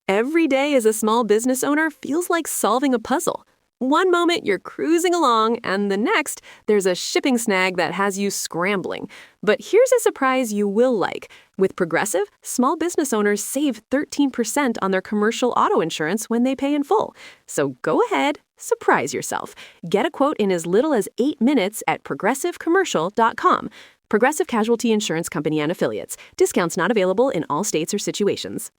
Every day as a small business owner feels like solving a puzzle. One moment you're cruising along, and the next, there's a shipping snag that has you scrambling. But here's a surprise you will like. With Progressive, small business owners save 13% on their commercial auto insurance when they pay in full. So go ahead, surprise yourself. Get a quote in as little as 8 minutes at progressivecommercial.com. Progressive Casualty Insurance Company and Affiliates. Discounts not available in all states or situations.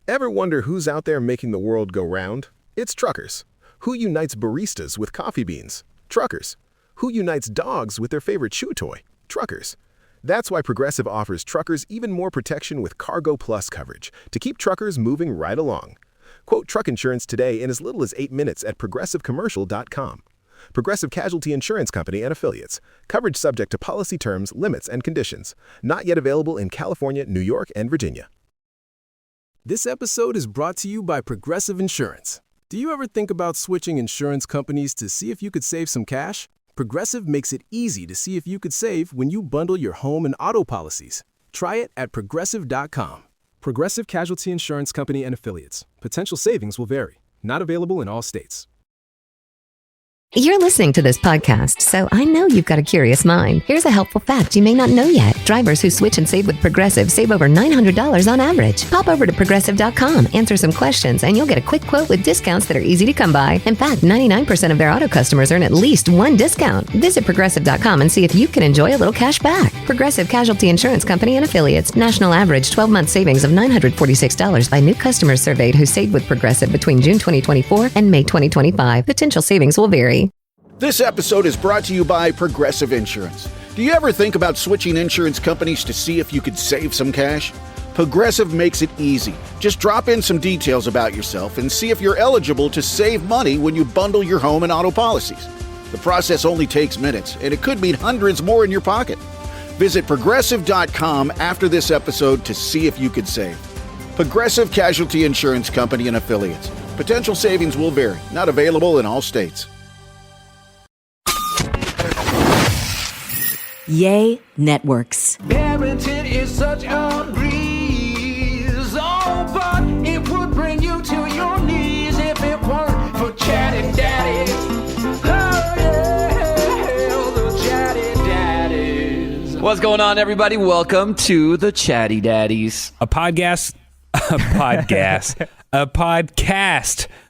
Ever wonder who's out there making the world go round? It's truckers. Who unites baristas with coffee beans? Truckers. Who unites dogs with their favorite chew toy? Truckers. That's why Progressive offers truckers even more protection with Cargo Plus coverage to keep truckers moving right along. Quote truck insurance today in as little as 8 minutes at progressivecommercial.com. Progressive Casualty Insurance Company and Affiliates. Coverage subject to policy terms, limits, and conditions. Not yet available in California, New York, and Virginia. This episode is brought to you by Progressive Insurance. Do you ever think about switching insurance companies to see if you could save some cash? Progressive makes it easy to see if you could save when you bundle your home and auto policies. Try it at progressive.com. Progressive Casualty Insurance Company and Affiliates. Potential savings will vary. Not available in all states. You're listening to this podcast, so I know you've got a curious mind. Here's a helpful fact you may not know yet. Drivers who switch and save with Progressive save over $900 on average. Pop over to Progressive.com, answer some questions, and you'll get a quick quote with discounts that are easy to come by. In fact, 99% of their auto customers earn at least one discount. Visit Progressive.com and see if you can enjoy a little cash back. Progressive Casualty Insurance Company and Affiliates. National average 12-month savings of $946 by new customers surveyed who saved with Progressive between June 2024 and May 2025. Potential savings will vary. This episode is brought to you by Progressive Insurance. Do you ever think about switching insurance companies to see if you could save some cash? Progressive makes it easy. Just drop in some details about yourself and see if you're eligible to save money when you bundle your home and auto policies. The process only takes minutes, and it could mean hundreds more in your pocket. Visit Progressive.com after this episode to see if you could save. Progressive Casualty Insurance Company and Affiliates. Potential savings will vary. Not available in all states. Yay Networks. Parenting is such a breeze, oh, but it would bring you to your knees if it weren't for Chatty Daddies. Oh, yeah, the Chatty Daddies. What's going on, everybody? Welcome to the Chatty Daddies. A podcast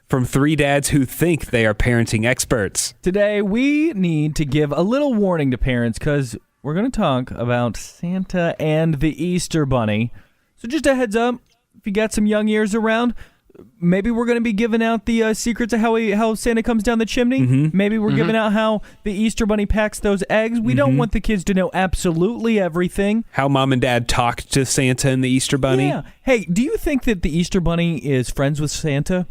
from three dads who think they are parenting experts. Today, we need to give a little warning to parents because we're going to talk about Santa and the Easter Bunny. So just a heads up, if you got some young ears around, maybe we're going to be giving out the secrets of how Santa comes down the chimney. Mm-hmm. Maybe we're giving out how the Easter Bunny packs those eggs. We don't want the kids to know absolutely everything. How mom and dad talked to Santa and the Easter Bunny. Yeah. Hey, do you think that the Easter Bunny is friends with Santa?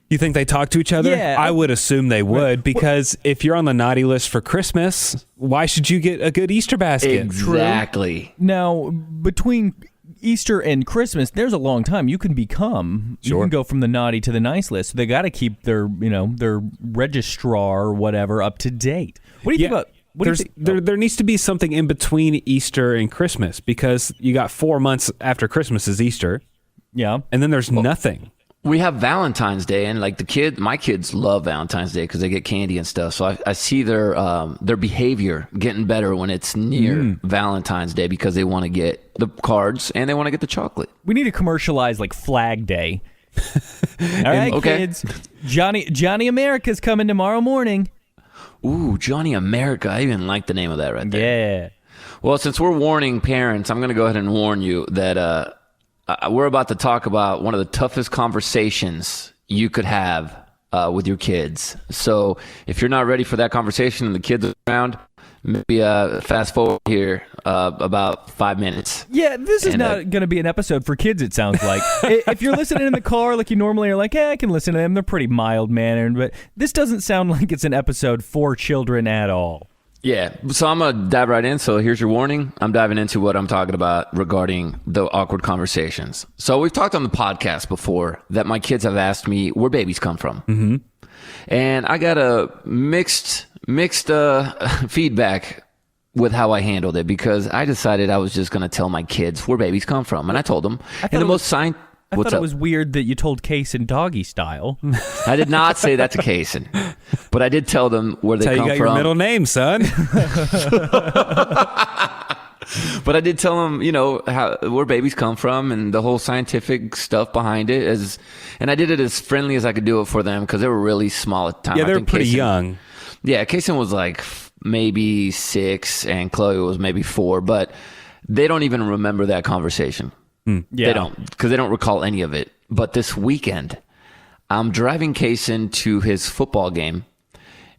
You think they talk to each other? Yeah. I would assume they would, because if you're on the naughty list for Christmas, why should you get a good Easter basket? Exactly. Now, between Easter and Christmas, there's a long time. You can become, you can go from the naughty to the nice list. So they got to keep their registrar or whatever up to date. What do you think about? There needs to be something in between Easter and Christmas, because you got 4 months after Christmas is Easter. Yeah. And then there's nothing. We have Valentine's Day, and like my kids love Valentine's Day because they get candy and stuff. So I see their behavior getting better when it's near Valentine's Day, because they want to get the cards and they want to get the chocolate. We need to commercialize like Flag Day. All right, kids. Johnny America's coming tomorrow morning. Ooh, Johnny America. I even like the name of that right there. Yeah. Well, since we're warning parents, I'm going to go ahead and warn you that we're about to talk about one of the toughest conversations you could have with your kids. So if you're not ready for that conversation and the kids are around, maybe fast forward here about 5 minutes. Yeah, this is not going to be an episode for kids, it sounds like. If you're listening in the car like you normally are, like, I can listen to them. They're pretty mild-mannered. But this doesn't sound like it's an episode for children at all. Yeah, so I'm going to dive right in. So here's your warning. I'm diving into what I'm talking about regarding the awkward conversations. So we've talked on the podcast before that my kids have asked me where babies come from. Mm-hmm. And I got a mixed feedback with how I handled it, because I decided I was just going to tell my kids where babies come from. And I told them in the most I What's thought up? it was weird that you told Kaysen doggy style. I did not say that to Kaysen, but I did tell them where they That's how come you got from. your middle name, son. But I did tell them, where babies come from and the whole scientific stuff behind it. And I did it as friendly as I could do it for them because they were really small at the time. Yeah, I they were think pretty Kaysen- young. Yeah, Kaysen was like maybe 6 and Chloe was maybe 4, but they don't even remember that conversation. Yeah. They don't, because they don't recall any of it. But this weekend, I'm driving Kaysen to his football game,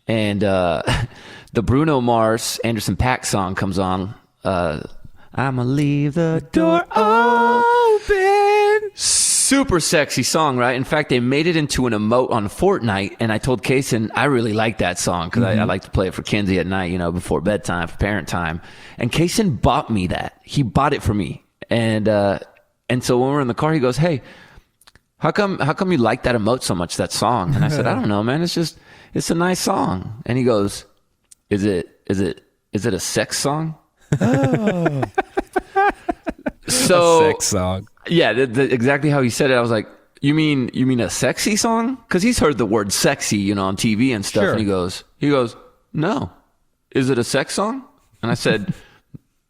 and the Bruno Mars Anderson .Paak song comes on. I'ma leave the door open. Super sexy song, right? In fact, they made it into an emote on Fortnite, and I told Kaysen I really like that song because I like to play it for Kenzie at night, before bedtime, for parent time. And Kaysen bought me that. He bought it for me, and so when we're in the car, he goes, "Hey, how come you like that emote so much, that song?" And I said, "I don't know, man. It's a nice song." And he goes, "Is it a sex song?" Oh. So A sex song. Yeah, exactly how he said it. I was like, "You mean a sexy song?" Because he's heard the word sexy, on TV and stuff. Sure. And he goes, "No, is it a sex song?" And I said,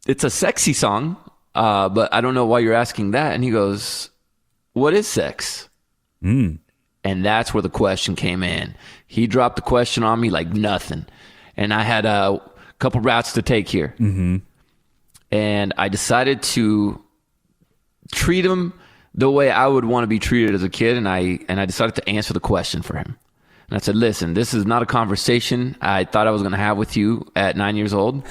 "It's a sexy song, but I don't know why you're asking that." And he goes, "What is sex?" And that's where the question came in. He dropped the question on me like nothing, and I had a couple routes to take here. And I decided to treat him the way I would want to be treated as a kid, and I decided to answer the question for him. And I said, "Listen, this is not a conversation I thought I was going to have with you at 9 years old,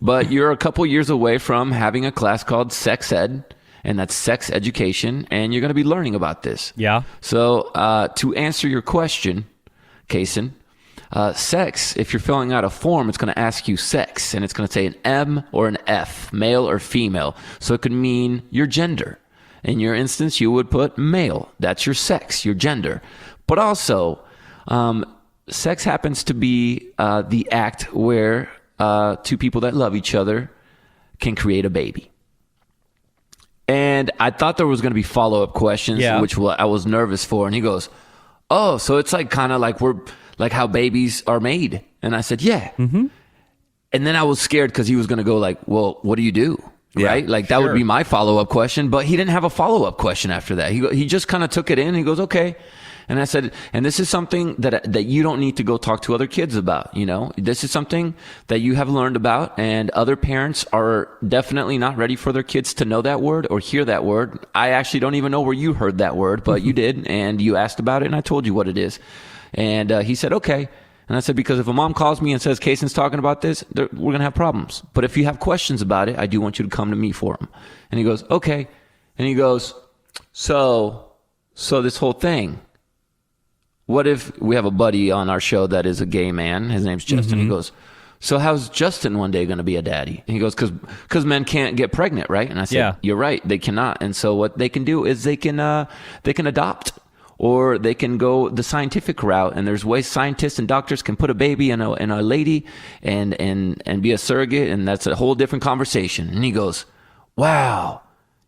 but you're a couple years away from having a class called sex ed, and that's sex education, and you're going to be learning about this." Yeah. So to answer your question, Kaysen, sex, if you're filling out a form, it's going to ask you sex, and it's going to say an M or an F, male or female. So it could mean your gender. In your instance, you would put male. That's your sex, your gender. But also, sex happens to be the act where two people that love each other can create a baby. And I thought there was going to be follow-up questions, which I was nervous for. And he goes, "Oh, so it's like kind of like we're like how babies are made." And I said, "Yeah." And then I was scared because he was going to go like, "Well, what do you do?" Right? Like that would be my follow-up question. But he didn't have a follow-up question after that. He just kind of took it in. He goes, "Okay." And I said, "And this is something that you don't need to go talk to other kids about. This is something that you have learned about, and other parents are definitely not ready for their kids to know that word or hear that word. I actually don't even know where you heard that word, but you did, and you asked about it, and I told you what it is." And he said, "Okay." And I said, "Because if a mom calls me and says, Kaysen's talking about this, we're going to have problems. But if you have questions about it, I do want you to come to me for them." And he goes, "Okay." And he goes, so this whole thing, what if we have a buddy on our show that is a gay man? His name's Justin." He goes, "So how's Justin one day going to be a daddy?" And he goes, because men can't get pregnant, right?" And I said, Yeah. "You're right. They cannot. And so what they can do is they can adopt. Or they can go the scientific route, and there's ways scientists and doctors can put a baby in a lady and be a surrogate, and that's a whole different conversation." And he goes, "Wow,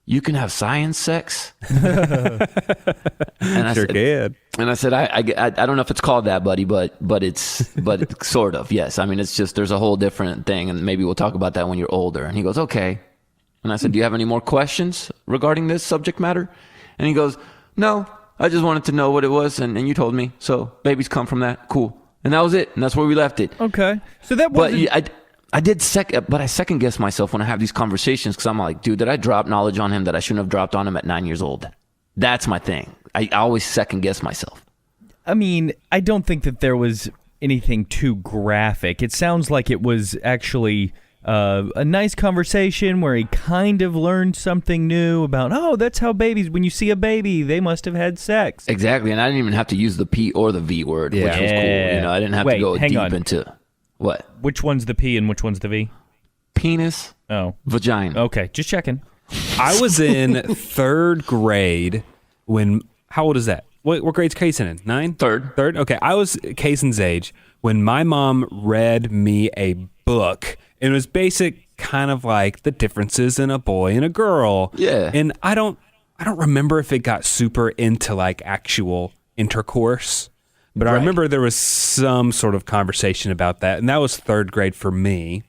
you can have science sex?" And I Sure said, can. And I said, I don't know if it's called that, buddy, but it's sort of, yes. I mean, it's just there's a whole different thing, and maybe we'll talk about that when you're older. And he goes, "Okay." And I said, "Do you have any more questions regarding this subject matter?" And he goes, "No. I just wanted to know what it was, and you told me. So babies come from that. Cool." And that was it. And that's where we left it. Okay. So that But wasn't... I second guess myself when I have these conversations because I'm like, dude, did I drop knowledge on him that I shouldn't have dropped on him at 9 years old? That's my thing. I always second guess myself. I mean, I don't think that there was anything too graphic. It sounds like it was actually a nice conversation where he kind of learned something new about, oh, that's how babies, when you see a baby, they must have had sex. Exactly. And I didn't even have to use the P or the V word, which was cool. I didn't have to go deep into what? Which one's the P and which one's the V? Penis. Oh. Vagina. Okay, just checking. I was in third grade when, how old is that? What grade's Kaysen in? 9? Third. Okay, I was Kaysen's age when my mom read me a book. And it was basic, kind of like the differences in a boy and a girl. Yeah. And I don't I don't remember if it got super into like actual intercourse, but I remember there was some sort of conversation about that, and that was 3rd grade for me.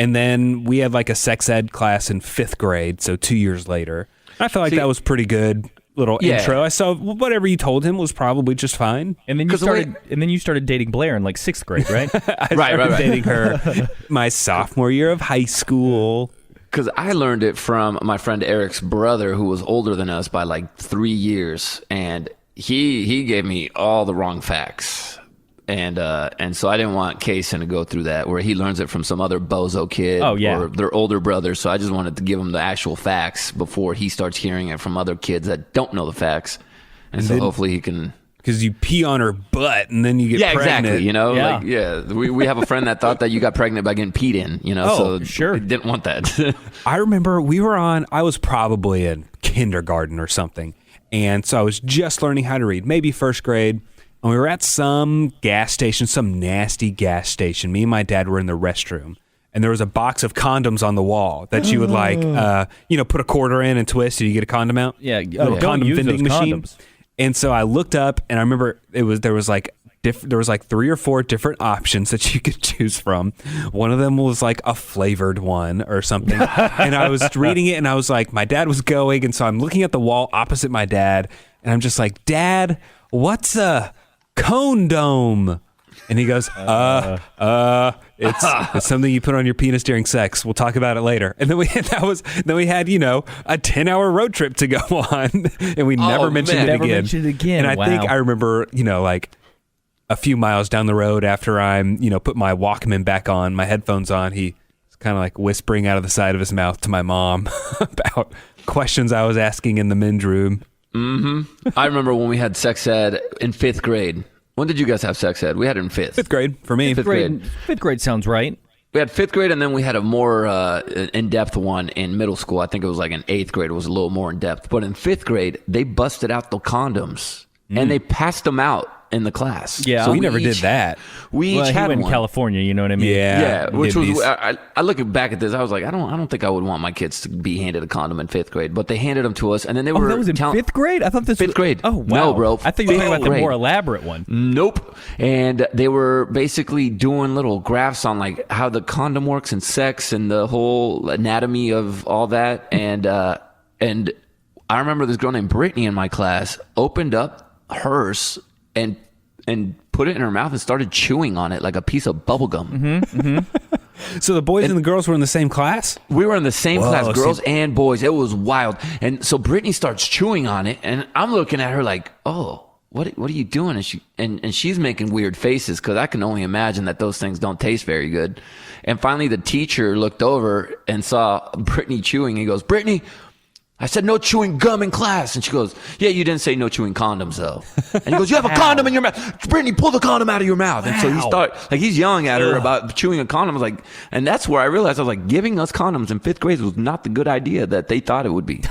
And then we had like a sex ed class in 5th grade, so 2 years later. I felt like that was pretty good little intro. I saw whatever you told him was probably just fine. And then you started dating Blair in like 6th grade, right? I started dating her my sophomore year of high school. Because I learned it from my friend Eric's brother, who was older than us by like 3 years, and he gave me all the wrong facts, and so I didn't want Kaysen to go through that where he learns it from some other bozo kid or their older brother. So I just wanted to give him the actual facts before he starts hearing it from other kids that don't know the facts, and so hopefully he can. Because you pee on her butt and then you get pregnant. Exactly. You know, we have a friend that thought that you got pregnant by getting peed in, you know, so sure. Didn't want that. I remember I was probably in kindergarten or something. And so I was just learning how to read, maybe 1st grade. And we were at some gas station, some nasty gas station. Me and my dad were in the restroom. And there was a box of condoms on the wall that you would put a quarter in and twist and you get a condom out. Yeah. Condom use vending those machine. condoms. And so I looked up, and I remember there was like 3 or 4 different options that you could choose from. One of them was like a flavored one or something. And I was reading it, and I was like, my dad was going, and so I'm looking at the wall opposite my dad, and I'm just like, Dad, what's a condom? And he goes, it's something you put on your penis during sex. We'll talk about it later. And then we had, a 10-hour road trip to go on, and we never mentioned it again. And I think I remember, like a few miles down the road after I'm, put my Walkman back on, my headphones on, he's kind of like whispering out of the side of his mouth to my mom about questions I was asking in the men's room. Mm-hmm. I remember when we had sex ed in 5th grade. When did you guys have sex ed? We had it in 5th. 5th grade for me. 5th grade. 5th grade sounds right. We had 5th grade, and then we had a more in-depth one in middle school. I think it was like in 8th grade. It was a little more in-depth. But in 5th grade, they busted out the condoms, and they passed them out in the class. Yeah. So we never did that. We each had one. one. In California, you know what I mean? Yeah. Which was, I look back at this, I was like, I don't think I would want my kids to be handed a condom in 5th grade, but they handed them to us, and then they were. That was in 5th grade? I thought this 5th was. grade. Oh, wow. No, bro. I thought you were talking about the more elaborate one. Nope. And they were basically doing little graphs on like how the condom works and sex and the whole anatomy of all that. And I remember this girl named Brittany in my class opened up hers and put it in her mouth and started chewing on it like a piece of bubble gum. Mm-hmm, mm-hmm. So the boys and the girls were in the same class? We were in the same class, girls and boys. It was wild. And so Brittany starts chewing on it, and I'm looking at her like, oh, what are you doing? And she's making weird faces because I can only imagine that those things don't taste very good. And finally the teacher looked over and saw Brittany chewing. He goes, Brittany, I said no chewing gum in class. And she goes, yeah, you didn't say no chewing condoms, though. And he goes, you have a condom in your mouth. Brittany, pull the condom out of your mouth. And so he's yelling at her about chewing a condom. I was like, and that's where I realized, I was like, giving us condoms in 5th grade was not the good idea that they thought it would be.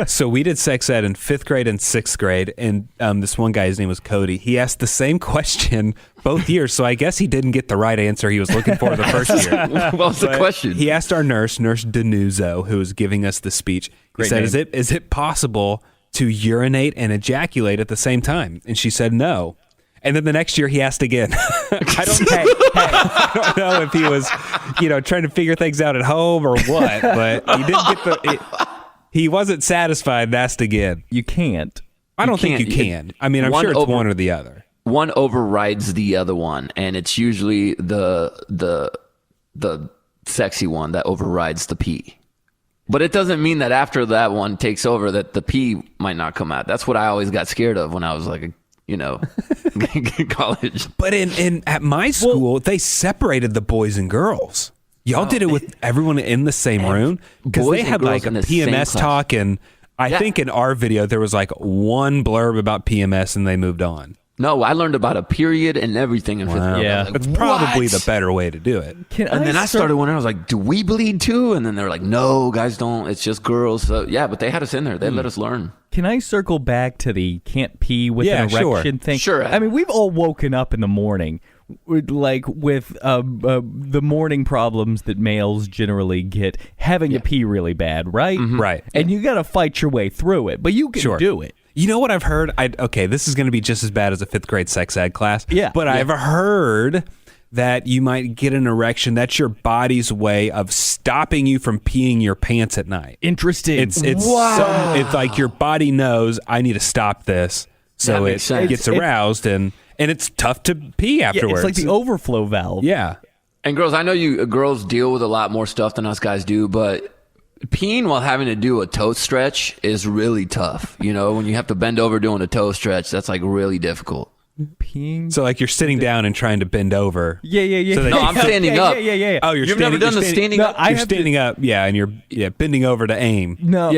So we did sex ed in 5th grade and 6th grade. And this one guy, his name was Cody. He asked the same question both years. So I guess he didn't get the right answer he was looking for the first year. What was the question? He asked our Nurse Denuzzo, who was giving us the speech. He said, is it possible to urinate and ejaculate at the same time? And she said no. And then the next year he asked again. I don't know if he was, trying to figure things out at home or what, but he didn't get he wasn't satisfied and asked again. You can't. I don't think you can. I mean, I'm sure it's one or the other. One overrides the other one, and it's usually the sexy one that overrides the pee. But it doesn't mean that after that one takes over that the pee might not come out. That's what I always got scared of when I was like, college. But at my school, they separated the boys and girls. Y'all did it with everyone in the same room? Because they had like a PMS talk, and I think in our video there was like one blurb about PMS and they moved on. No, I learned about a period and everything in 5th grade. Yeah, like, that's probably the better way to do it. And then I started wondering, I was like, do we bleed too? And then they were like, no, guys don't. It's just girls. So, yeah, but they had us in there. They let us learn. Can I circle back to the can't pee with an erection thing? Sure. I mean, we've all woken up in the morning with the morning problems that males generally get, having to pee really bad, right? Mm-hmm. Right. And you got to fight your way through it, but you can do it. You know what I've heard? Okay, this is going to be just as bad as a 5th grade sex ed class. Yeah. But I've heard that you might get an erection. That's your body's way of stopping you from peeing your pants at night. Interesting. It's like your body knows, I need to stop this. So it gets aroused and it's tough to pee afterwards. It's like the overflow valve. Yeah. And girls, I know you girls deal with a lot more stuff than us guys do, but peeing while having to do a toe stretch is really tough. You know, when you have to bend over doing a toe stretch, that's like really difficult. Peeing. So like you're sitting down and trying to bend over. Yeah. So no, I'm standing up. Yeah. Oh, You've never done the standing up? You're standing up, and you're bending over to aim. No,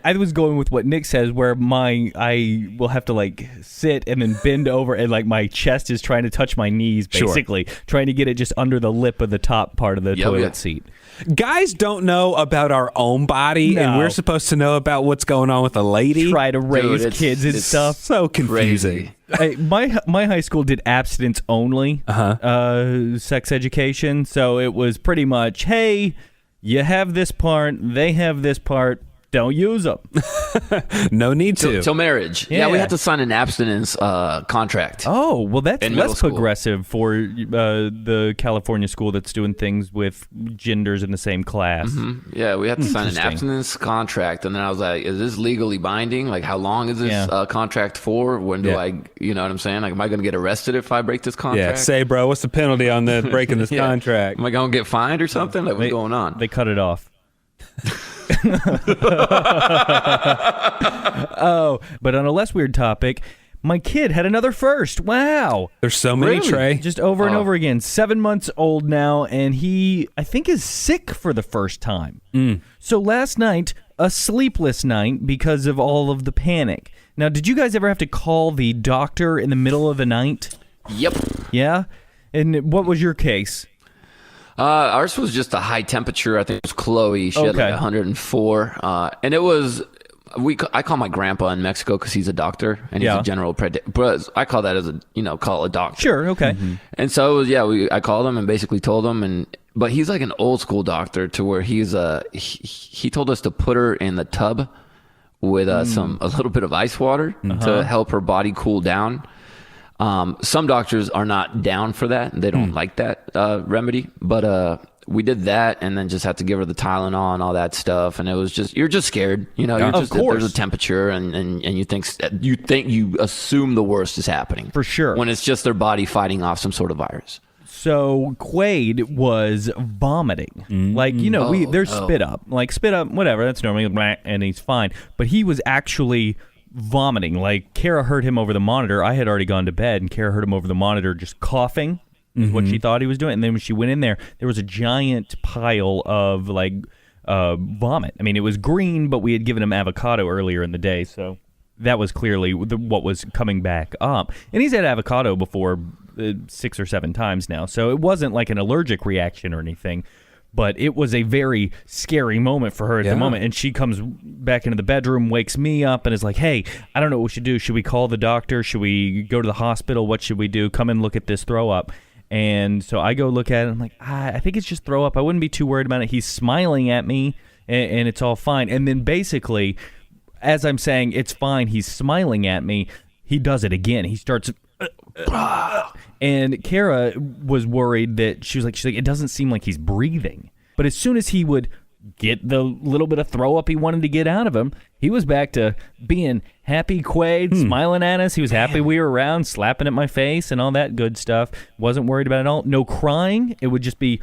I was going with what Nick says, where I will have to like sit and then bend over, and like my chest is trying to touch my knees, basically trying to get it just under the lip of the top part of the toilet seat. Guys don't know about our own body, and we're supposed to know about what's going on with a lady. Try to raise kids and stuff. So confusing. My high school did abstinence only sex education, so it was pretty much, hey, you have this part, they have this part, don't use them. No need to. Till marriage. Yeah, we had to sign an abstinence contract. Oh, well, that's less school. progressive for the California school that's doing things with genders in the same class. Mm-hmm. Yeah, we had to sign an abstinence contract, and then I was like, is this legally binding? Like, how long is this contract for? When do I, you know what I'm saying? Like, am I going to get arrested if I break this contract? Yeah, say, bro, what's the penalty on breaking this contract? Am I going to get fined or something? Like, what's going on? They cut it off. Oh, but on a less weird topic, my kid had another first. Wow. There's so many, Trey. Just over and over again. 7 months old now, and he, I think, is sick for the first time. So last night, a sleepless night because of all of the panic. Now, did you guys ever have to call the doctor in the middle of the night? Yep. Yeah? And what was your case? Ours was just a high temperature. I think it was Chloe. She had like 104. And it was, I call my grandpa in Mexico because he's a doctor and he's a general but I call that as call a doctor. Sure, okay. Mm-hmm. And so it was, I called him and basically told him, but he's like an old school doctor to where he told us to put her in the tub with a little bit of ice water to help her body cool down. Some doctors are not down for that. They don't like that remedy. But we did that and then just had to give her the Tylenol and all that stuff. And it was just, you're just scared. You know, of course. There's a temperature and you assume the worst is happening. For sure. When it's just their body fighting off some sort of virus. So Quaid was vomiting. Like, there's spit up. Like spit up, whatever, that's normally, and he's fine. But he was actually vomiting. Like, Kara heard him over the monitor. I had already gone to bed, and Kara heard him over the monitor just coughing, what she thought he was doing. And then when she went in there was a giant pile of, like, vomit. I mean, it was green, but we had given him avocado earlier in the day, so that was clearly what was coming back up. And he's had avocado before 6 or 7 times now, so it wasn't like an allergic reaction or anything. But it was a very scary moment for her at the moment. And she comes back into the bedroom, wakes me up, and is like, hey, I don't know what we should do. Should we call the doctor? Should we go to the hospital? What should we do? Come and look at this throw up. And so I go look at it. I'm like, I think it's just throw up. I wouldn't be too worried about it. He's smiling at me, and it's all fine. And then basically, as I'm saying, it's fine, he's smiling at me, he does it again. He starts... And Kara was worried that she was like, it doesn't seem like he's breathing. But as soon as he would get the little bit of throw up he wanted to get out of him, he was back to being happy Quaid, smiling at us. He was happy we were around, slapping at my face and all that good stuff. Wasn't worried about it at all. No crying. It would just be...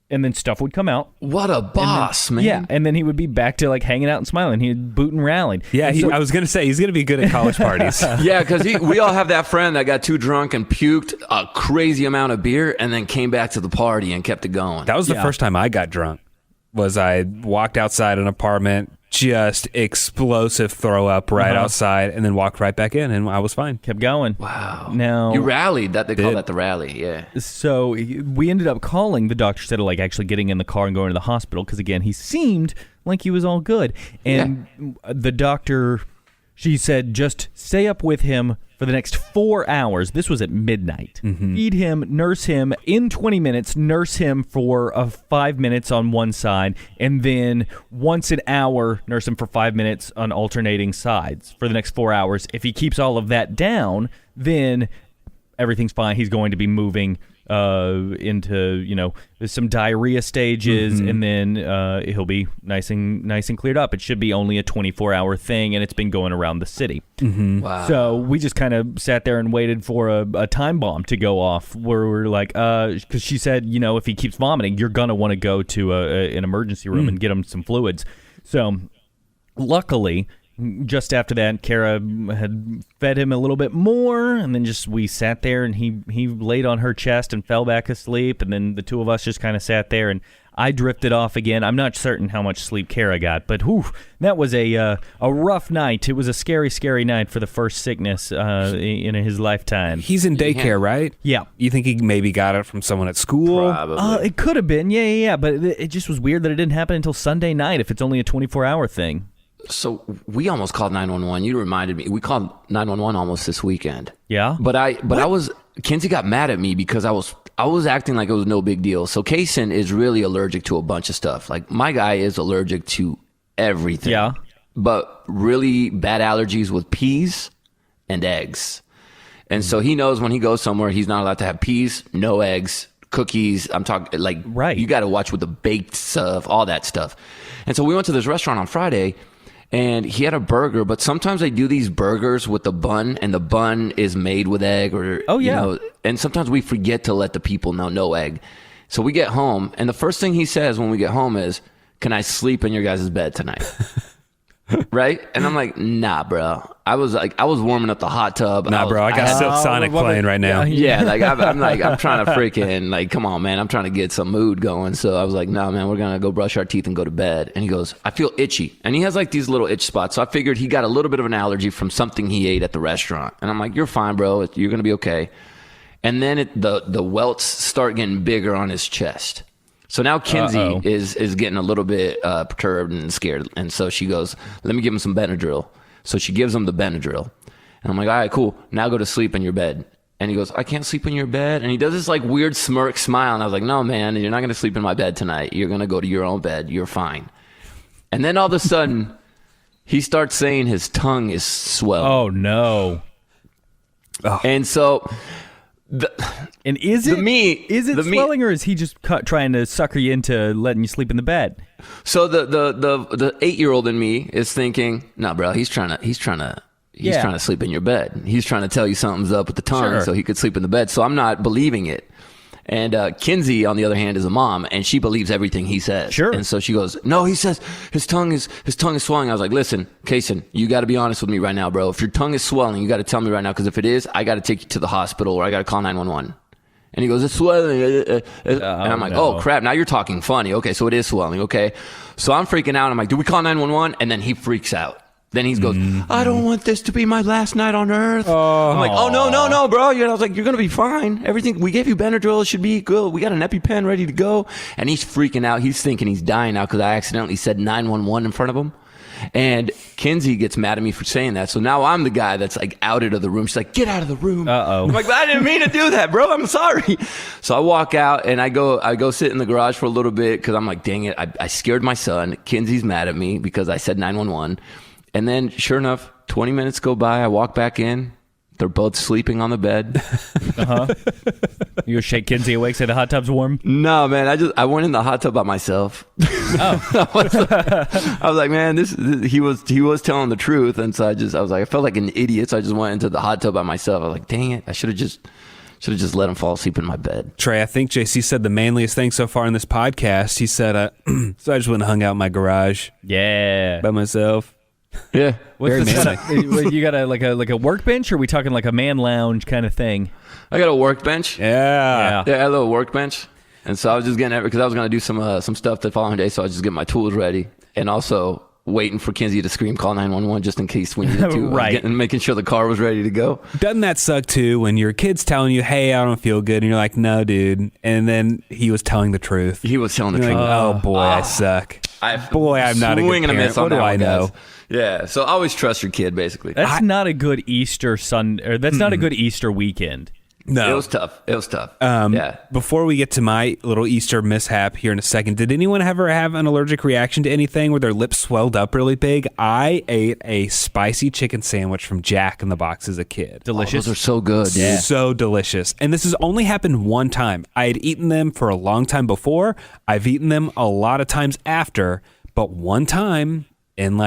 And then stuff would come out. What a boss, man. Yeah, and then he would be back to like hanging out and smiling. He'd boot and rallied. Yeah, I was going to say, he's going to be good at college parties. Yeah, because we all have that friend that got too drunk and puked a crazy amount of beer and then came back to the party and kept it going. That was the first time I got drunk. I walked outside an apartment, just explosive throw up right outside, and then walked right back in, and I was fine. Kept going. Wow. Now you rallied. They call that the rally. Yeah. So we ended up calling the doctor instead of like actually getting in the car and going to the hospital because again he seemed like he was all good, and the doctor, she said, just stay up with him for for the next 4 hours. This was at midnight. Feed him, nurse him in 20 minutes, nurse him for 5 minutes on one side, and then once an hour, nurse him for 5 minutes on alternating sides for the next 4 hours. If he keeps all of that down, then everything's fine. He's going to be moving into some diarrhea stages, and then he'll be nice and cleared up. It should be only a 24-hour thing, and it's been going around the city. Wow. So we just kind of sat there and waited for a time bomb to go off, where we're like, because she said, if he keeps vomiting, you're gonna want to go to an emergency room and get him some fluids. So luckily, just after that, Kara had fed him a little bit more, and then we sat there, and he laid on her chest and fell back asleep, and then the two of us just kind of sat there, and I drifted off again. I'm not certain how much sleep Kara got, but that was a rough night. It was a scary, scary night for the first sickness in his lifetime. He's in daycare, right? Yeah. You think he maybe got it from someone at school? Probably. It could have been, yeah, but it just was weird that it didn't happen until Sunday night if it's only a 24-hour thing. So we almost called 911. You reminded me. We called 911 almost this weekend. Yeah. But Kinsey got mad at me because I was acting like it was no big deal. So Kaysen is really allergic to a bunch of stuff. Like, my guy is allergic to everything. Yeah. But really bad allergies with peas and eggs. And so he knows when he goes somewhere, he's not allowed to have peas, no eggs, cookies. I'm talking like, right. You got to watch with the baked stuff, all that stuff. And so we went to this restaurant on Friday, and he had a burger, but sometimes they do these burgers with the bun, and the bun is made with egg, or and sometimes we forget to let the people know no egg. So we get home, and the first thing he says when we get home is, "Can I sleep in your guys' bed tonight?" Right? And I'm like, "Nah, bro." I was warming up the hot tub. Nah, bro, I got Silk Sonic playing right now. Yeah, I'm trying to freaking, come on, man. I'm trying to get some mood going. So I was like, "No, man, we're going to go brush our teeth and go to bed." And he goes, "I feel itchy." And he has these little itch spots. So I figured he got a little bit of an allergy from something he ate at the restaurant. And I'm like, "You're fine, bro. You're going to be okay." And then the welts start getting bigger on his chest. So now Kinsey is getting a little bit perturbed and scared. And so she goes, "Let me give him some Benadryl." So she gives him the Benadryl. And I'm like, "All right, cool. Now go to sleep in your bed." And he goes, "I can't sleep in your bed." And he does this weird smirk smile. And I was like, "No, man, you're not going to sleep in my bed tonight. You're going to go to your own bed. You're fine." And then all of a sudden, he starts saying his tongue is swelling. Oh, no. Oh. And so... is it swelling, or is he just trying to sucker you into letting you sleep in the bed? So the 8-year-old in me is thinking, "No, bro, he's trying to sleep in your bed. He's trying to tell you something's up with the tongue, so he could sleep in the bed." So I'm not believing it. And Kinsey, on the other hand, is a mom, and she believes everything he says. Sure. And so she goes, "No, he says his tongue is swelling." I was like, "Listen, Kaysen, you got to be honest with me right now, bro. If your tongue is swelling, you got to tell me right now, because if it is, I got to take you to the hospital, or I got to call 911. And he goes, "It's swelling." And I'm like, "Oh, crap, now you're talking funny. Okay, so it is swelling, okay." So I'm freaking out. I'm like, "Do we call 911? And then he freaks out. Then he goes, "I don't want this to be my last night on earth." I'm like, "Oh, no, bro." I was like, "You're going to be fine. Everything, we gave you Benadryl. It should be good. We got an EpiPen ready to go." And he's freaking out. He's thinking he's dying now because I accidentally said 911 in front of him. And Kinsey gets mad at me for saying that. So now I'm the guy that's outed of the room. She's like, "Get out of the room." I'm like, "But I didn't mean to do that, bro. I'm sorry." So I walk out and I go sit in the garage for a little bit because I'm like, dang it. I scared my son. Kinsey's mad at me because I said 911. And then, sure enough, 20 minutes go by. I walk back in. They're both sleeping on the bed. You shake Kinsey awake, say the hot tub's warm? No, man. I went in the hot tub by myself. Oh. I was like, man, he was telling the truth. And so I was like, I felt like an idiot. So I just went into the hot tub by myself. I was like, dang it. I should have just let him fall asleep in my bed. Trey, I think JC said the manliest thing so far in this podcast. He said, so I just went and hung out in my garage. Yeah. By myself. Yeah. Very manly. You got a workbench, or are we talking like a man lounge kind of thing? I got a workbench. Yeah. Yeah, I had a little workbench. And so I was just getting it because I was going to do some stuff the following day. So I was just getting my tools ready. And also waiting for Kinsey to scream, call 911 just in case we needed to. Right. And making sure the car was ready to go. Doesn't that suck too when your kid's telling you, "Hey, I don't feel good," and you're like, "No, dude." And then he was telling the truth. He was telling the truth. Like, "Oh boy, I suck." I'm not a good swing and a parent. miss on What do that I one, know? guys. Yeah, so always trust your kid, basically. That's not a good Easter Sunday, or that's not a good Easter weekend. No. It was tough. Yeah. Before we get to my little Easter mishap here in a second, did anyone ever have an allergic reaction to anything where their lips swelled up really big? I ate a spicy chicken sandwich from Jack in the Box as a kid. Delicious. Those are so good, dude. Yeah. So delicious. And this has only happened one time. I had eaten them for a long time before. I've eaten them a lot of times after. But one time in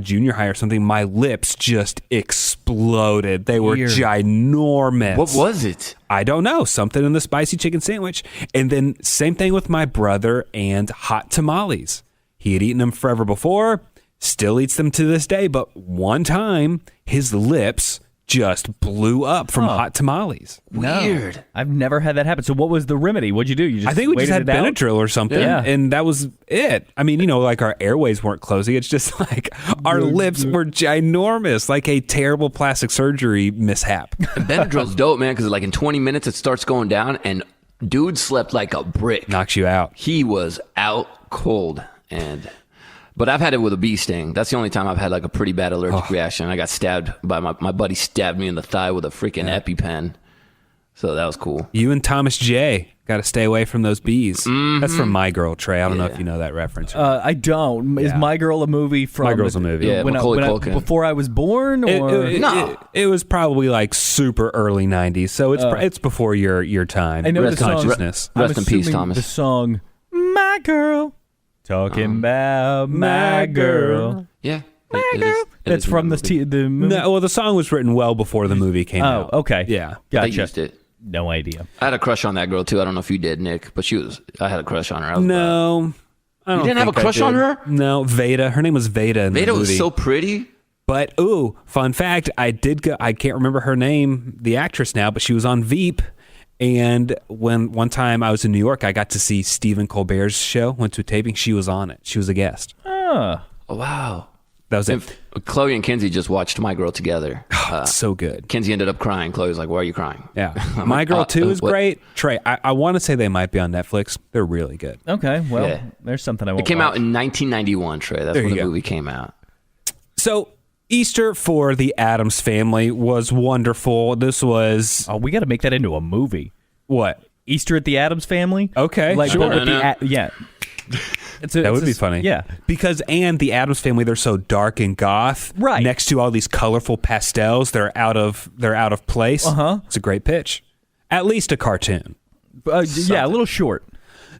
junior high or something, my lips just exploded. They were ginormous. What was it? I don't know. Something in the spicy chicken sandwich. And then same thing with my brother and hot tamales. He had eaten them forever before, still eats them to this day. But one time, his lips just blew up from hot tamales. Weird. No, I've never had that happen. So what was the remedy? What'd you do? You just I think we just had waited it out? Benadryl or something, and that was it. I mean, our airways weren't closing. It's just like our lips were ginormous, like a terrible plastic surgery mishap. Benadryl's dope, man, because in 20 minutes it starts going down, and dude slept like a brick. Knocks you out. He was out cold, but I've had it with a bee sting. That's the only time I've had a pretty bad allergic reaction. I got stabbed by my buddy stabbed me in the thigh with a freaking EpiPen. So that was cool. You and Thomas J. got to stay away from those bees. Mm-hmm. That's from My Girl, Trey. I don't know if you know that reference. I don't. Is My Girl a movie from... My Girl's a movie. Yeah, Macaulay Culkin. Before I was born? Or It was probably super early 90s, so it's before your time. I know Rest the song. consciousness. Rest in peace, Thomas. The song, My Girl, talking about my girl. Yeah. My girl. That's from the movie? No, well, the song was written well before the movie came out. Oh, okay. Yeah. Gotcha. They used it. No idea. I had a crush on that girl, too. I don't know if you did, Nick, but I had a crush on her. No. I don't You didn't have a think I crush did. on her? No, Veda. Her name was Veda in the Veda movie. was so pretty. But, fun fact, I can't remember her name, the actress now, but she was on Veep. And when one time I was in New York, I got to see Stephen Colbert's show, went to a taping. She was on it. She was a guest. Oh, wow. That was it. Chloe and Kenzie just watched My Girl together. It's so good. Kenzie ended up crying. Chloe was like, why are you crying? Yeah. My Girl 2 is what? great. Trey, I want to say they might be on Netflix. They're really good. okay. Well, Yeah. there's something I won't It came out watch. in 1991, Trey. That's There when you the go. movie came out. So Easter for the Addams Family was wonderful. This was... Oh, we got to make that into a movie. What? Easter at the Addams Family? Okay, Like, sure. but with yeah. That would be funny. Yeah. Because, and the Addams Family, they're so dark and goth. Right. Next to all these colorful pastels, they're out of place. Uh-huh. It's a great pitch. At least a cartoon. Yeah, a little short.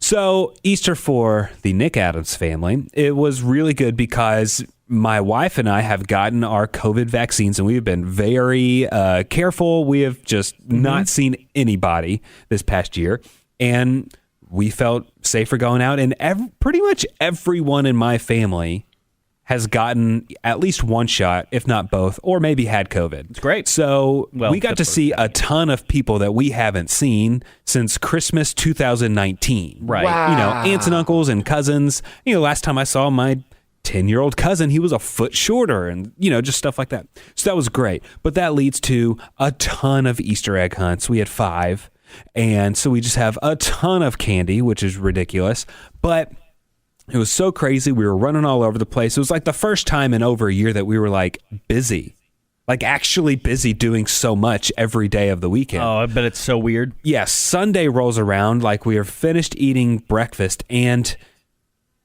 So Easter for the Nick Addams Family, it was really good because my wife and I have gotten our COVID vaccines and we've been very careful. We have just not seen anybody this past year. And we felt safer going out. And pretty much everyone in my family has gotten at least one shot, if not both, or maybe had COVID. It's great. So Well, we got to see a ton of people that we haven't seen since Christmas 2019. Right. Wow. Aunts and uncles and cousins. Last time I saw my 10-year-old cousin, he was a foot shorter and, just stuff like that. So that was great. But that leads to a ton of Easter egg hunts. We had 5. And so we just have a ton of candy, which is ridiculous. But it was so crazy. We were running all over the place. It was like the first time in over a year that we were busy. Actually busy doing so much every day of the weekend. Oh, I bet it's so weird. Yes, Sunday rolls around, we are finished eating breakfast, and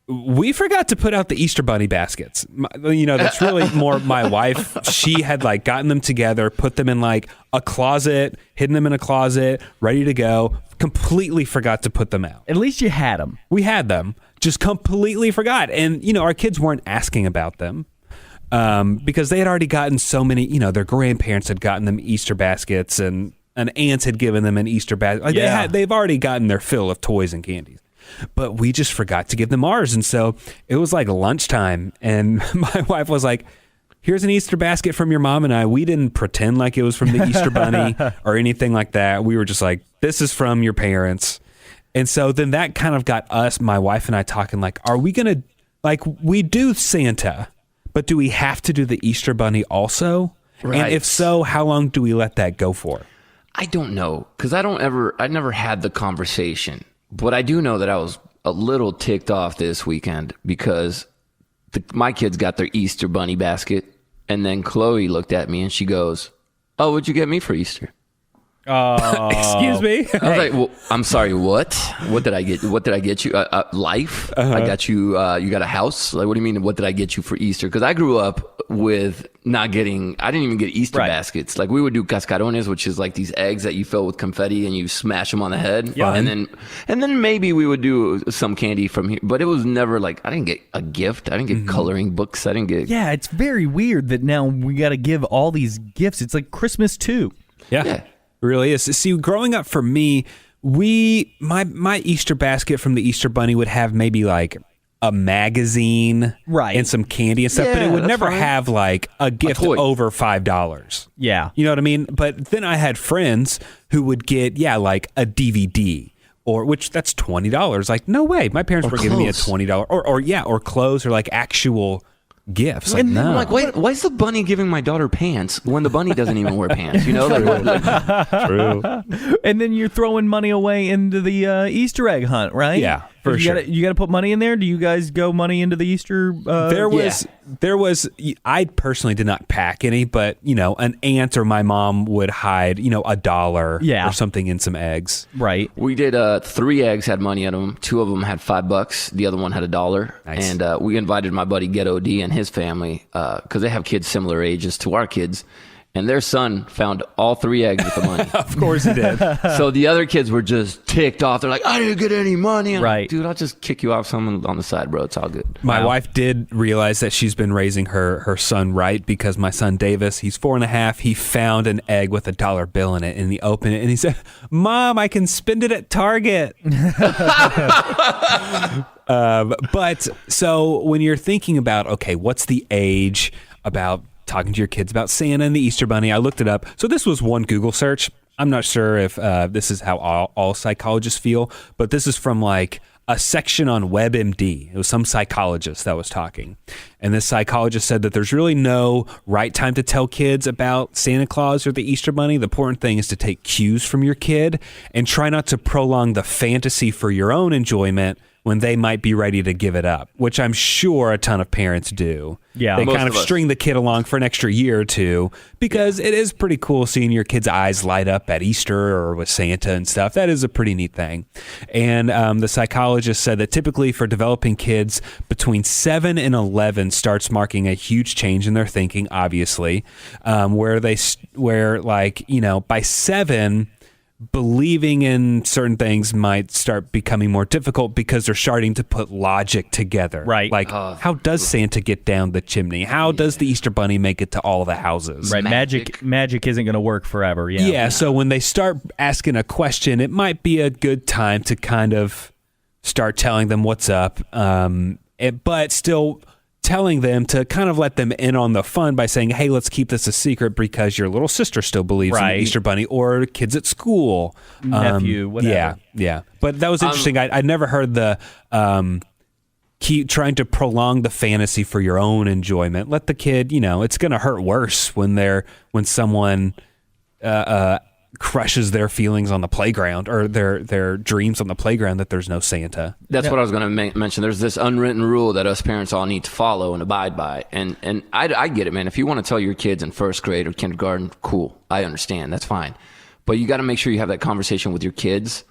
we forgot to put out the Easter Bunny baskets. That's really more my wife. She had gotten them together, put them in a closet, hidden them in a closet, ready to go. Completely forgot to put them out. At least you had them. We had them, just completely forgot. And, our kids weren't asking about them because they had already gotten so many, their grandparents had gotten them Easter baskets and aunts had given them an Easter basket. They've already gotten their fill of toys and candies. But we just forgot to give them ours. And so it was lunchtime. And my wife was like, here's an Easter basket from your mom and I. We didn't pretend like it was from the Easter Bunny or anything like that. We were just like, this is from your parents. And so then that kind of got us, my wife and I, talking are we going to, we do Santa, but do we have to do the Easter Bunny also? Right. And if so, how long do we let that go for? I don't know, because I never had the conversation. But I do know that a little ticked off this weekend because my kids got their Easter bunny basket, and then Chloe looked at me and she goes, "Oh, what'd you get me for Easter?" Excuse me. I was like, well, I'm sorry, what? What did I get? What did I get you? Life? I got you, you got a house? Like, what do you mean, what did I get you for Easter? Because I grew up with I didn't even get Easter baskets. Like, we would do cascarones, which is like these eggs that you fill with confetti and you smash them on the head. Yeah. And then maybe we would do some candy from here. But it was never like, I didn't get a gift. I didn't get coloring books. I didn't get... Yeah, it's very weird that now we got to give all these gifts. It's like Christmas too. Yeah. Really is. See, growing up for me, my Easter basket from the Easter Bunny would have maybe like a magazine, and some candy and stuff, but it would never have like a gift over $5. Yeah, you know what I mean. But then I had friends who would get like a DVD. Which that's $20. Like, no way, my parents were giving me a $20 or clothes or like actual gifts. Like, and I'm like, why is the bunny giving my daughter pants when the bunny doesn't even wear pants? You know, True. And then you're throwing money away into the Easter egg hunt, right? Yeah, for sure. You got to put money in there. Do you guys go money into the Easter? There was. I personally did not pack any, but an aunt or my mom would hide, $1 or something in some eggs. Right. We did 3 eggs had money in them. 2 of them had $5. The other one had $1. Nice. And we invited my buddy Get OD and his family because they have kids similar ages to our kids. And their son found all 3 eggs with the money. Of course he did. So the other kids were just ticked off. They're like, I didn't get any money. I'm like, right. Dude, I'll just kick you off someone on the side, bro. It's all good. My wife did realize that she's been raising her son right, because my son Davis, he's 4.5. He found an egg with $1 bill in it, and he opened it and he said, "Mom, I can spend it at Target." But so when you're thinking about, okay, what's the age about talking to your kids about Santa and the Easter Bunny, I looked it up. So this was one Google search. I'm not sure if this is how all psychologists feel, but this is from like a section on WebMD. It was some psychologist that was talking. And this psychologist said that there's really no right time to tell kids about Santa Claus or the Easter Bunny. The important thing is to take cues from your kid and try not to prolong the fantasy for your own enjoyment when they might be ready to give it up, which I'm sure a ton of parents do. Yeah, they kind of string the kid along for an extra year or two, because it is pretty cool seeing your kid's eyes light up at Easter or with Santa and stuff. That is a pretty neat thing. And the psychologist said that typically for developing kids, between 7 and 11 starts marking a huge change in their thinking, obviously, where by 7, believing in certain things might start becoming more difficult because they're starting to put logic together. Right. Like, how does Santa get down the chimney? How does the Easter Bunny make it to all the houses? Right. Magic isn't going to work forever. Yeah. Yeah. So when they start asking a question, it might be a good time to kind of start telling them what's up, but still telling them to kind of let them in on the fun by saying, hey, let's keep this a secret because your little sister still believes in the Easter Bunny, or kids at school. Nephew, whatever. Yeah. But that was interesting. I'd never heard the keep trying to prolong the fantasy for your own enjoyment. Let the kid, it's going to hurt worse when someone crushes their feelings on the playground, or their dreams on the playground, that there's no Santa. That's what I was going to mention. There's this unwritten rule that us parents all need to follow and abide by. And I get it, man. If you want to tell your kids in first grade or kindergarten, cool. I understand. That's fine. But you got to make sure you have that conversation with your kids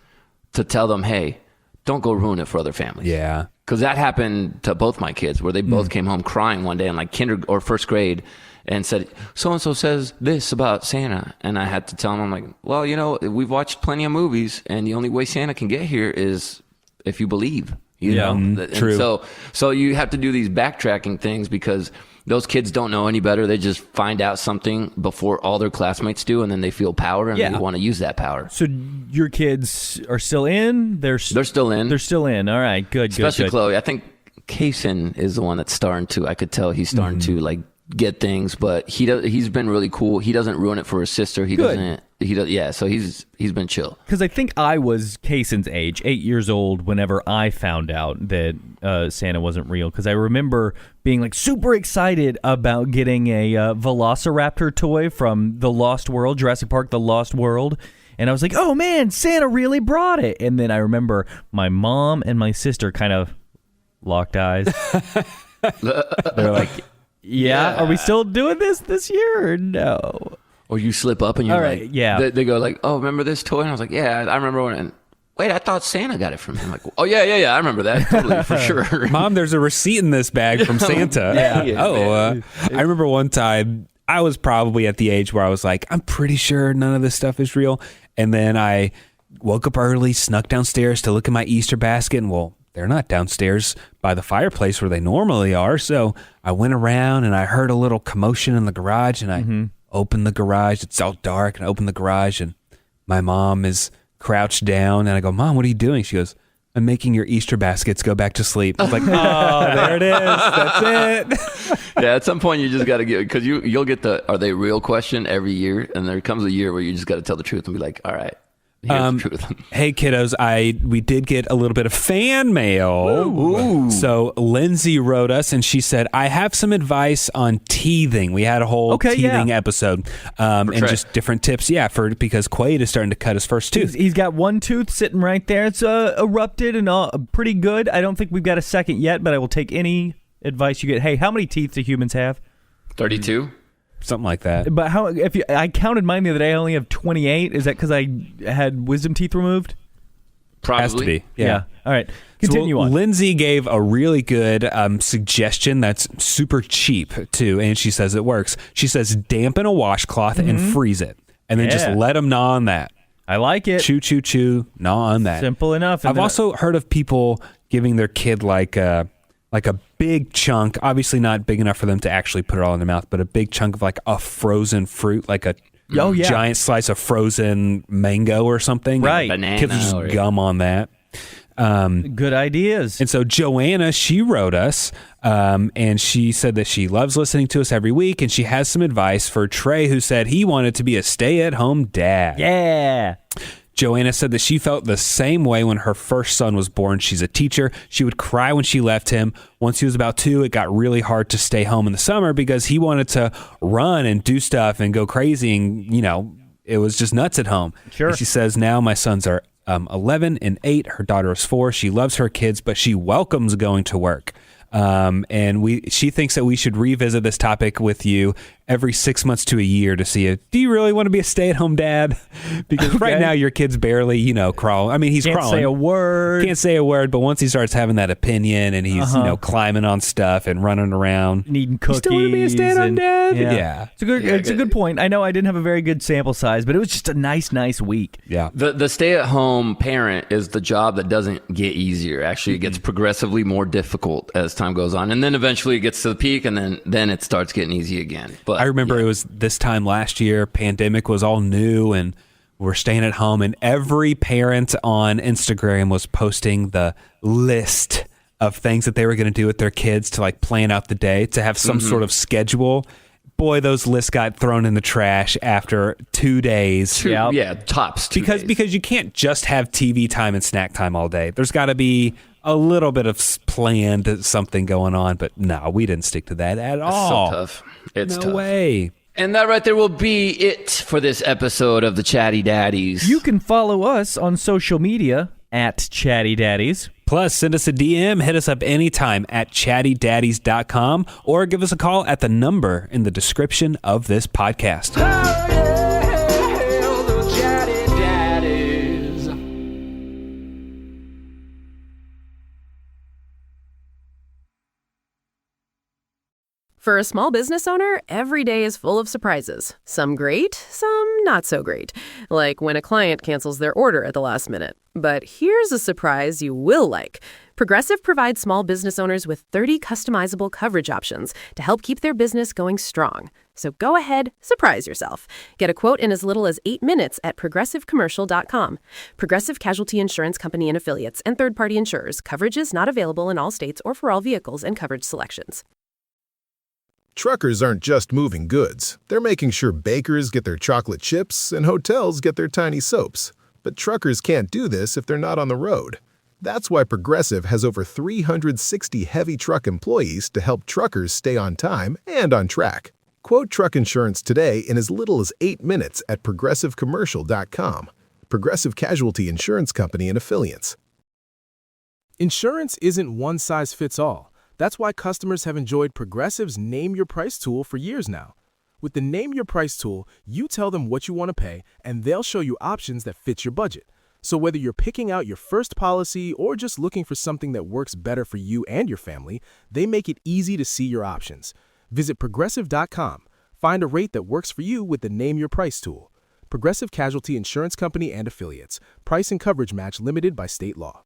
to tell them, hey, don't go ruin it for other families. Yeah. Because that happened to both my kids, where they both came home crying one day in like or first grade, and said, so-and-so says this about Santa. And I had to tell them, I'm like, well, we've watched plenty of movies, and the only way Santa can get here is if you believe. You know? And true. So you have to do these backtracking things, because those kids don't know any better. They just find out something before all their classmates do, and then they feel power, and they want to use that power. So your kids are still in? They're still in. They're still in. All right, good. Especially good. Chloe. I think Kaysen is the one that's starting to, I could tell he's starting to like get things, but he's been really cool. He doesn't ruin it for his sister. So he's been chill. Because I think I was Kaysen's age, 8 years old, whenever I found out that Santa wasn't real. Because I remember being like super excited about getting a Velociraptor toy from the Lost World, Jurassic Park: The Lost World. And I was like, oh man, Santa really brought it. And then I remember my mom and my sister kind of locked eyes. They're like, yeah, are we still doing this year or no? Or you slip up and you're like, yeah. They go like, oh, remember this toy? And I was like, yeah, I remember when. Wait, I thought Santa got it from him. Like, oh, yeah, I remember that. Totally, for sure. Mom, there's a receipt in this bag from Santa. I remember one time I was probably at the age where I was like, I'm pretty sure none of this stuff is real. And then I woke up early, snuck downstairs to look at my Easter basket, and well, they're not downstairs by the fireplace where they normally are. So I went around and I heard a little commotion in the garage, and I opened the garage. It's all dark, and I opened the garage, and my mom is crouched down, and I go, Mom, what are you doing? She goes, I'm making your Easter baskets go back to sleep. I was like, oh, there it is. That's it. Yeah, at some point you just got to get, because you'll get the, are they real question every year, and there comes a year where you just got to tell the truth and be like, all right. Here's the truth. Hey kiddos, we did get a little bit of fan mail. Ooh. So Lindsay wrote us and she said, I have some advice on teething. We had a whole teething episode and just different tips. Yeah, because Quaid is starting to cut his first tooth. He's got one tooth sitting right there. It's erupted and pretty good. I don't think we've got a second yet, but I will take any advice you get. Hey, how many teeth do humans have? 32. Something like that. But I counted mine the other day. I only have 28. Is that because I had wisdom teeth removed? Probably. Has to be. Yeah. All right. Continue on. Lindsay gave a really good suggestion that's super cheap, too, and she says it works. She says dampen a washcloth and freeze it, and then just let them gnaw on that. I like it. Chew, chew, chew, gnaw on that. Simple enough. I've also heard of people giving their kid like a big chunk, obviously not big enough for them to actually put it all in their mouth, but a big chunk of like a frozen fruit, like a giant slice of frozen mango or something. Right. Banana. Kids just gum on that. Good ideas. And so Joanna, she wrote us, and she said that she loves listening to us every week, and she has some advice for Trey, who said he wanted to be a stay-at-home dad. Yeah. Joanna said that she felt the same way when her first son was born. She's a teacher. She would cry when she left him. Once he was about 2, it got really hard to stay home in the summer because he wanted to run and do stuff and go crazy, and, it was just nuts at home. Sure. And she says now my sons are 11 and 8. Her daughter is 4. She loves her kids, but she welcomes going to work. And she thinks that we should revisit this topic with you every 6 months to a year to see do you really want to be a stay-at-home dad? Because right now your kid's barely, crawling. I mean, he's crawling. Can't say a word, but once he starts having that opinion and he's, climbing on stuff and running around. Needing cookies. You still want to be a stay-at-home dad? Yeah. It's a good point. I know I didn't have a very good sample size, but it was just a nice week. Yeah. The stay-at-home parent is the job that doesn't get easier. Actually, it gets progressively more difficult as time goes on. And then eventually it gets to the peak, and then it starts getting easy again. But I remember it was this time last year, pandemic was all new, and we're staying at home, and every parent on Instagram was posting the list of things that they were going to do with their kids to plan out the day, to have some sort of schedule. Boy, those lists got thrown in the trash after 2 days. Yeah, tops 2 days. Because you can't just have TV time and snack time all day. There's got to be a little bit of planned something going on, but no, we didn't stick to that at all. It's so tough. It's tough. No way. And that right there will be it for this episode of the Chatty Daddies. You can follow us on social media at Chatty Daddies. Plus, send us a DM, hit us up anytime at chattydaddies.com, or give us a call at the number in the description of this podcast. The Chatty Daddies. For a small business owner, every day is full of surprises. Some great, some not so great. Like when a client cancels their order at the last minute. But here's a surprise you will like. Progressive provides small business owners with 30 customizable coverage options to help keep their business going strong. So go ahead, surprise yourself. Get a quote in as little as 8 minutes at progressivecommercial.com. Progressive Casualty Insurance Company and Affiliates and third-party insurers. Coverages not available in all states or for all vehicles and coverage selections. Truckers aren't just moving goods. They're making sure bakers get their chocolate chips and hotels get their tiny soaps. But truckers can't do this if they're not on the road. That's why Progressive has over 360 heavy truck employees to help truckers stay on time and on track. Quote truck insurance today in as little as 8 minutes at progressivecommercial.com. Progressive Casualty Insurance Company and Affiliates. Insurance isn't one size fits all. That's why customers have enjoyed Progressive's Name Your Price tool for years now. With the Name Your Price tool, you tell them what you want to pay, and they'll show you options that fit your budget. So whether you're picking out your first policy or just looking for something that works better for you and your family, they make it easy to see your options. Visit Progressive.com. Find a rate that works for you with the Name Your Price tool. Progressive Casualty Insurance Company and Affiliates. Price and coverage match limited by state law.